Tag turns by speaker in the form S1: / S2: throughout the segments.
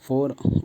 S1: 4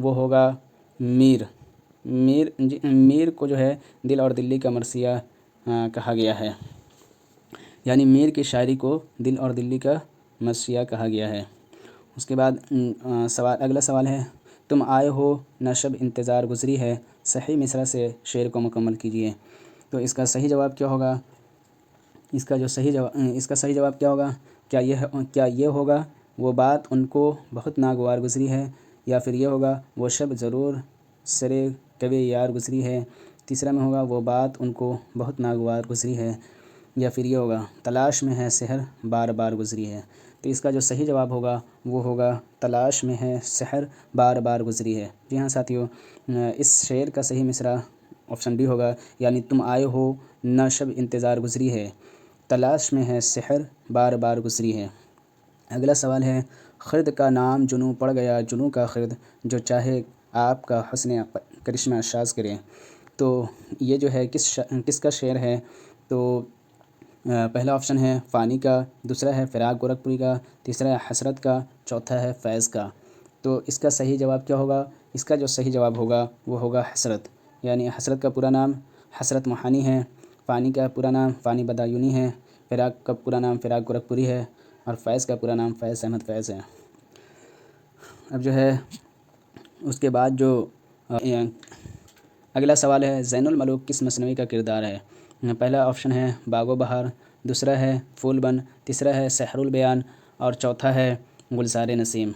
S1: وہ ہوگا میر۔ میر کو جو ہے دل اور دلی کا مرثیہ کہا گیا ہے، یعنی میر کی شاعری کو دل اور دلی کا مرثیہ کہا گیا ہے۔ اس کے بعد اگلا سوال ہے، تم آئے ہو نہ شب انتظار گزری ہے، صحیح مصرع سے شعر کو مکمل کیجیے۔ تو اس کا صحیح جواب کیا ہوگا؟ اس کا صحیح جواب کیا ہوگا؟ کیا یہ ہوگا وہ بات ان کو بہت ناگوار گزری ہے، یا پھر یہ ہوگا وہ شب ضرور سرے کبے یار گزری ہے؟ تیسرا میں ہوگا وہ بات ان کو بہت ناگوار گزری ہے، یا پھر یہ ہوگا تلاش میں ہے سحر بار بار گزری ہے؟ تو اس کا جو صحیح جواب ہوگا وہ ہوگا تلاش میں ہے سحر بار بار گزری ہے۔ جی ہاں ساتھیو، اس شعر کا صحیح مصرع آپشن ڈی ہوگا، یعنی تم آئے ہو نہ شب انتظار گزری ہے، تلاش میں ہے سحر بار بار گزری ہے۔ اگلا سوال ہے، خرد کا نام جنوں پڑ گیا جنوں کا خرد، جو چاہے آپ کا حسن کرشمہ شاذ کرے۔ تو یہ جو ہے کس کا شعر ہے؟ تو پہلا آپشن ہے فانی کا، دوسرا ہے فراق گورکھپوری کا، تیسرا ہے حسرت کا، چوتھا ہے فیض کا۔ تو اس کا صحیح جواب کیا ہوگا؟ اس کا جو صحیح جواب ہوگا وہ ہوگا حسرت، یعنی حسرت کا پورا نام حسرت موہانی ہے، فانی کا پورا نام فانی بدایونی ہے، فراق کا پورا نام فراق گورکھپوری ہے، اور فیض کا پورا نام فیض احمد فیض ہے۔ اب جو ہے اس کے بعد جو اگلا سوال ہے، زین الملوک کس مثنوی کا کردار ہے؟ پہلا آپشن ہے باغ و بہار، دوسرا ہے پھول بن، تیسرا ہے سحر البیان، اور چوتھا ہے گلزار نسیم۔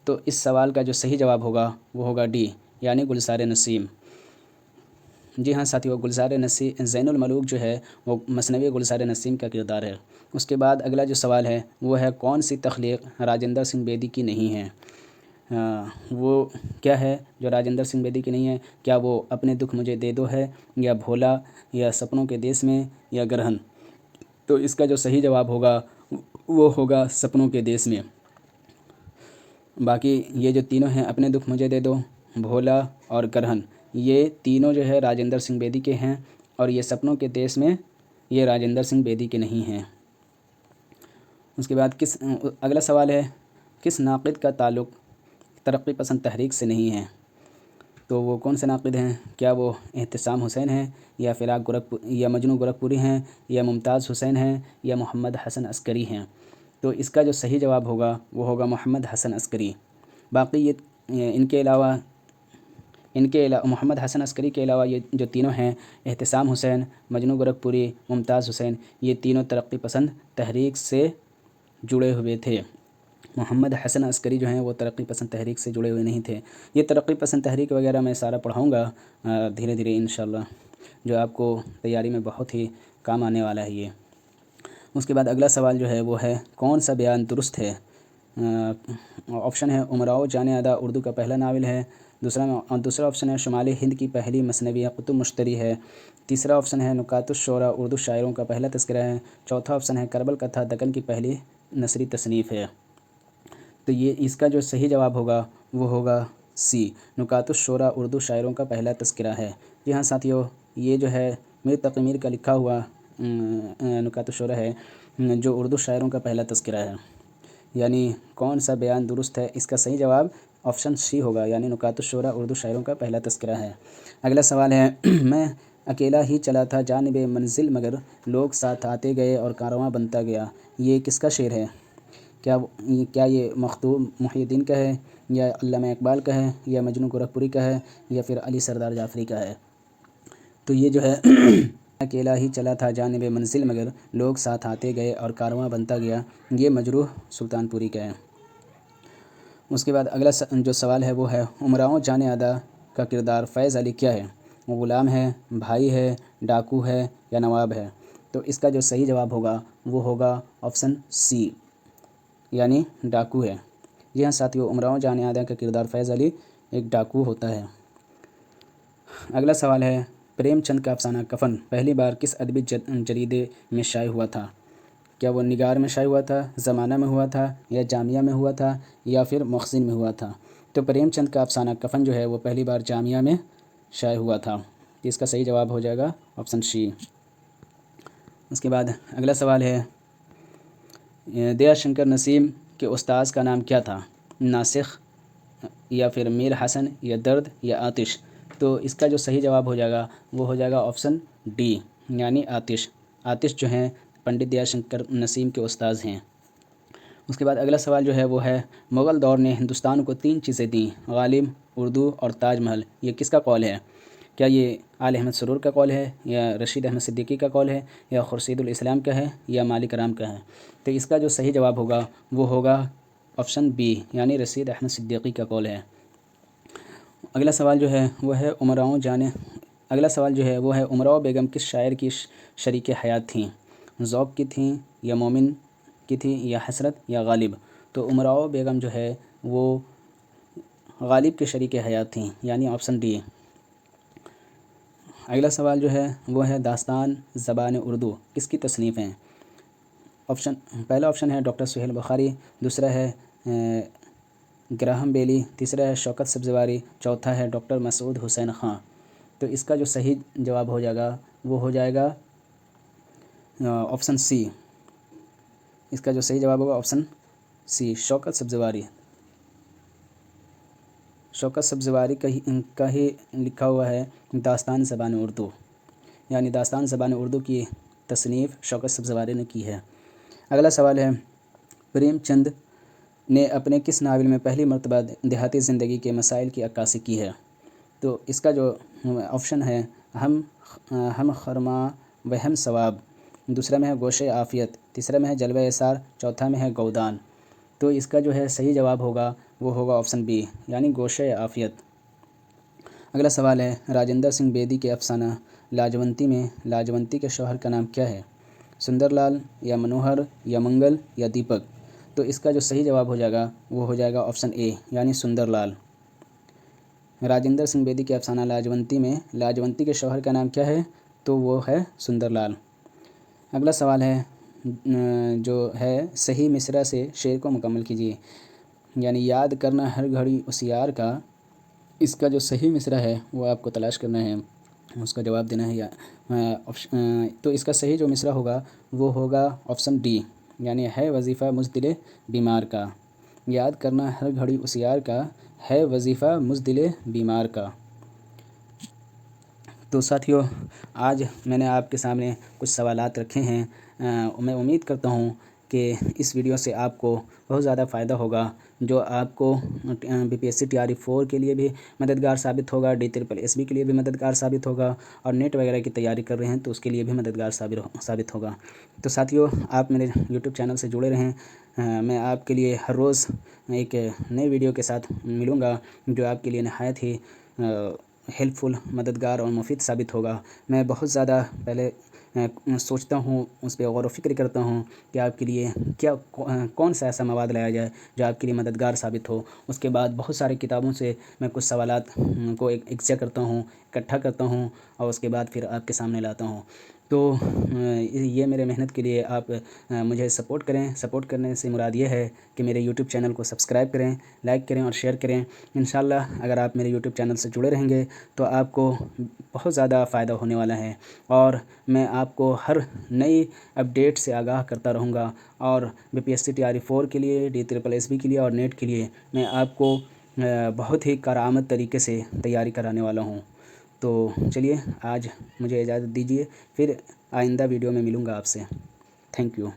S1: تو اس سوال کا جو صحیح جواب ہوگا وہ ہوگا ڈی، یعنی گلزار نسیم۔ جی ہاں ساتھیو، زین الملوک جو ہے وہ مثنوی گلزار نسیم کا کردار ہے۔ اس کے بعد اگلا جو سوال ہے وہ ہے، کون سی تخلیق راجندر سنگھ بیدی کی نہیں ہے؟ وہ کیا ہے جو راجندر سنگھ بیدی کی نہیں ہے؟ کیا وہ اپنے دکھ مجھے دے دو ہے، یا بھولا، یا سپنوں کے دیس میں، یا گرہن؟ تو اس کا جو صحیح جواب ہوگا وہ ہوگا سپنوں کے دیس میں۔ باقی یہ جو تینوں ہیں، اپنے دکھ مجھے دے دو، بھولا اور گرہن، یہ تینوں جو ہے راجندر سنگھ بیدی کے ہیں، اور یہ سپنوں کے دیس میں یہ راجندر سنگھ بیدی کے نہیں ہیں۔ اس کے بعد اگلا سوال ہے، کس ناقد کا تعلق ترقی پسند تحریک سے نہیں ہے؟ تو وہ کون سے ناقد ہیں؟ کیا وہ احتسام حسین ہیں، یا یا مجنوں گورکھپوری ہیں، یا ممتاز حسین ہیں، یا محمد حسن عسکری ہیں؟ تو اس کا جو صحیح جواب ہوگا وہ ہوگا محمد حسن عسکری۔ باقی ان کے علاوہ محمد حسن عسکری کے علاوہ یہ جو تینوں ہیں، احتسام حسین، مجنوں گورکھپوری، ممتاز حسین، یہ تینوں ترقی پسند تحریک سے جڑے ہوئے تھے۔ محمد حسن عسکری جو ہیں وہ ترقی پسند تحریک سے جڑے ہوئے نہیں تھے۔ یہ ترقی پسند تحریک وغیرہ میں سارا پڑھاؤں گا دھیرے دھیرے انشاءاللہ، جو آپ کو تیاری میں بہت ہی کام آنے والا ہے یہ۔ اس کے بعد اگلا سوال جو ہے وہ ہے، کون سا بیان درست ہے؟ آپشن ہے امراؤ جان ادا اردو کا پہلا ناول ہے، دوسرا آپشن ہے شمال ہند کی پہلی مثنوی قطب مشتری ہے، تیسرا آپشن ہے نکات الشعراء اردو شاعروں کا پہلا تذکرہ ہے، چوتھا آپشن ہے کربل کتھا دکن کی پہلی نثری تصنیف ہے۔ تو اس کا جو صحیح جواب ہوگا وہ ہوگا سی، نکات الشعراء اردو شاعروں کا پہلا تذکرہ ہے۔ جی ہاں ساتھیو، یہ جو ہے میر تقی میر کا لکھا ہوا نکات الشعراء ہے، جو اردو شاعروں کا پہلا تذکرہ ہے۔ یعنی کون سا بیان درست ہے؟ اس کا صحیح جواب آپشن سی ہوگا، یعنی نکات الشعراء اردو شاعروں کا پہلا تذکرہ ہے۔ اگلا سوال ہے، میں اکیلا ہی چلا تھا جانب منزل مگر لوگ ساتھ آتے گئے اور کارواں بنتا گیا، یہ کس کا شعر ہے؟ کیا یہ مخدوم محی الدین کا ہے، یا علامہ اقبال کا ہے، یا مجنوں گورکھپوری کا ہے، یا پھر علی سردار جعفری کا ہے؟ تو یہ جو ہے اکیلا ہی چلا تھا جانب منزل مگر لوگ ساتھ آتے گئے اور کارواں بنتا گیا، یہ مجروح سلطان پوری کا ہے۔ اس کے بعد اگلا جو سوال ہے وہ ہے، امراؤ جان ادا کا کردار فیض علی کیا ہے؟ وہ غلام ہے، بھائی ہے، ڈاکو ہے، یا نواب ہے؟ تو اس کا جو صحیح جواب ہوگا وہ ہوگا آپشن سی، یعنی ڈاکو ہے۔ جی ہاں ساتھیو، امراؤ جان ادا کا کردار فیض علی ایک ڈاکو ہوتا ہے۔ اگلا سوال ہے، پریم چند کا افسانہ کفن پہلی بار کس ادبی جریدے میں شائع ہوا تھا؟ کیا وہ نگار میں شائع ہوا تھا، زمانہ میں ہوا تھا، یا جامعہ میں ہوا تھا، یا پھر مخزن میں ہوا تھا؟ تو پریم چند کا افسانہ کفن جو ہے وہ پہلی بار جامعہ میں شائع ہوا تھا۔ اس کا صحیح جواب ہو جائے گا آپشن سی۔ اس کے بعد اگلا سوال ہے، دیا شنکر نسیم کے استاذ کا نام کیا تھا؟ ناسخ یا پھر میر حسن یا درد یا آتش. تو اس کا جو صحیح جواب ہو جائے گا وہ ہو جائے گا آپشن ڈی یعنی آتش. آتش جو ہیں پنڈت دیال شنکر نسیم کے استاذ ہیں. اس کے بعد اگلا سوال جو ہے وہ ہے مغل دور نے ہندوستان کو 3 چیزیں دیں: غالب، اردو اور تاج محل. یہ کس کا قول ہے؟ کیا یہ آل احمد سرور کا قول ہے، یا رشید احمد صدیقی کا قول ہے، یا خورشید الاسلام کا ہے، یا مالک رام کا ہے؟ تو اس کا جو صحیح جواب ہوگا وہ ہوگا آپشن بی یعنی رشید احمد صدیقی کا قول ہے. اگلا سوال جو ہے وہ ہے امراؤ بیگم کس شاعر کی شریک حیات تھیں؟ ذوق کی تھیں، یا مومن کی تھی، یا حسرت، یا غالب؟ تو امراؤ بیگم جو ہے وہ غالب کے شریک حیات تھیں یعنی آپشن ڈی. اگلا سوال جو ہے وہ ہے داستان زبان اردو کس کی تصنیف ہیں؟ پہلا آپشن ہے ڈاکٹر سہیل بخاری، دوسرا ہے گراہم بیلی، تیسرا ہے شوکت سبزواری، چوتھا ہے ڈاکٹر مسعود حسین خان. تو اس کا جو صحیح جواب ہو جائے گا وہ ہو جائے گا آپشن سی. اس کا جو صحیح جواب ہوگا آپشن سی شوکت سبزواری. شوکت سبزواری کا ہی لکھا ہوا ہے داستان زبان اردو، یعنی داستان زبان اردو کی تصنیف شوکت سبزواری نے کی ہے. اگلا سوال ہے پریم چند نے اپنے کس ناول میں پہلی مرتبہ دیہاتی زندگی کے مسائل کی عکاسی کی ہے؟ تو اس کا جو آپشن ہے ہم خرما و ہم ثواب، دوسرا میں ہے گوشِ عافیت، تیسرا میں ہے جلوہ اثار، چوتھا میں ہے گودان. تو اس کا جو ہے صحیح جواب ہوگا وہ ہوگا آپشن بی یعنی گوشِ عافیت. اگلا سوال ہے راجندر سنگھ بیدی کے افسانہ لاجونتی میں لاجونتی کے شوہر کا نام کیا ہے؟ سندر لال، یا منوہر، یا منگل، یا دیپک؟ تو اس کا جو صحیح جواب ہو جائے گا وہ ہو جائے گا آپشن اے یعنی سندر لال. راجندر سنگھ بیدی کے افسانہ لاجونتی میں لاجونتی کے شوہر کا نام کیا ہے؟ تو وہ ہے سندر لال. اگلا سوال ہے جو ہے صحیح مصرع سے شعر کو مکمل کیجیے، یعنی یاد کرنا ہر گھڑی اس یار کا. اس کا جو صحیح مصرع ہے وہ آپ کو تلاش کرنا ہے، اس کا جواب دینا ہے. تو اس کا صحیح جو مصرع ہوگا وہ ہوگا آپشن ڈی یعنی ہے وظیفہ مزدل بیمار کا. یاد کرنا ہر گھڑی اس یار کا، ہے وظیفہ مزدل بیمار کا. تو ساتھیو آج میں نے آپ کے سامنے کچھ سوالات رکھے ہیں. میں امید کرتا ہوں کہ اس ویڈیو سے آپ کو بہت زیادہ فائدہ ہوگا، جو آپ کو BPSC TRE 4 کے لیے بھی مددگار ثابت ہوگا، DSSB کے لیے بھی مددگار ثابت ہوگا، اور نیٹ وغیرہ کی تیاری کر رہے ہیں تو اس کے لیے بھی مددگار ثابت ہوگا. تو ساتھیو آپ میرے YouTube چینل سے جڑے رہیں. میں آپ کے لیے ہر روز ایک نئے ویڈیو کے ساتھ ملوں گا جو آپ کے لیے نہایت ہی ہیلپ فل، مددگار اور مفید ثابت ہوگا. میں بہت زیادہ پہلے سوچتا ہوں، اس پہ غور و فکر کرتا ہوں کہ آپ کے لیے کون سا ایسا مواد لایا جائے جو آپ کے لیے مددگار ثابت ہو. اس کے بعد بہت سارے کتابوں سے میں کچھ سوالات کو یکجا کرتا ہوں، اکٹھا کرتا ہوں، اور اس کے بعد پھر آپ کے سامنے لاتا ہوں. تو یہ میرے محنت کے لیے آپ مجھے سپورٹ کریں. سپورٹ کرنے سے مراد یہ ہے کہ میرے YouTube چینل کو سبسکرائب کریں، لائک کریں اور شیئر کریں. انشاءاللہ اگر آپ میرے YouTube چینل سے جڑے رہیں گے تو آپ کو بہت زیادہ فائدہ ہونے والا ہے، اور میں آپ کو ہر نئی اپڈیٹ سے آگاہ کرتا رہوں گا. اور BPSC TRE 4 کے لیے، DSSB کے لیے اور نیٹ کے لیے میں آپ کو بہت ہی کارآمد طریقے سے تیاری کرانے والا ہوں. تو چلیے آج مجھے اجازت دیجیے، پھر آئندہ ویڈیو میں ملوں گا آپ سے. Thank you.